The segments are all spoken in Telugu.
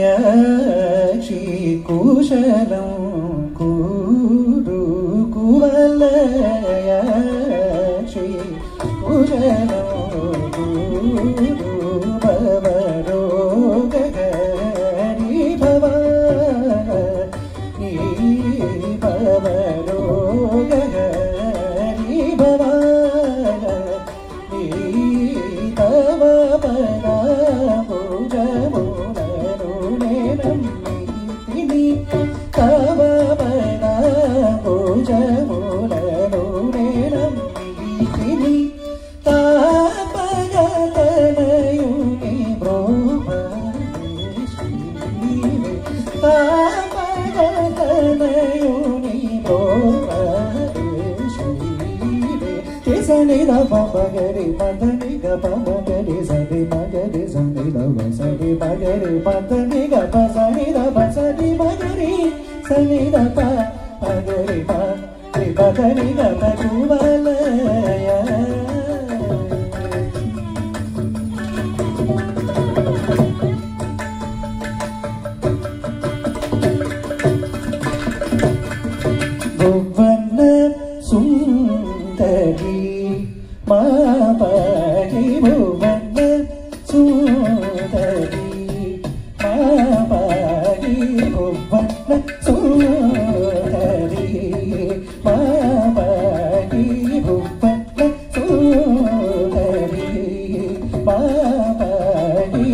కువలయాక్షి కుశలం కూడు కువలయాక్షి కుశలం కూడు భవరోగరి భవాని భవరోగరి భవాని తవ పదా తవ పదా భుజములను తాపగతనయుని తాపగతనయుని సని ద పగరి పదని గ పగరి సని పగరి సని ద సని పగరి పదని గ సని ద సని పగరి సని ద పగరి పదని గ కువలయ భువన సుందరి మా పరి భువన సుందరి మా పరి భువన సుందరి మా పరి భువన సుందరి మా పరి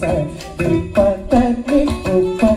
సరి పతని భువన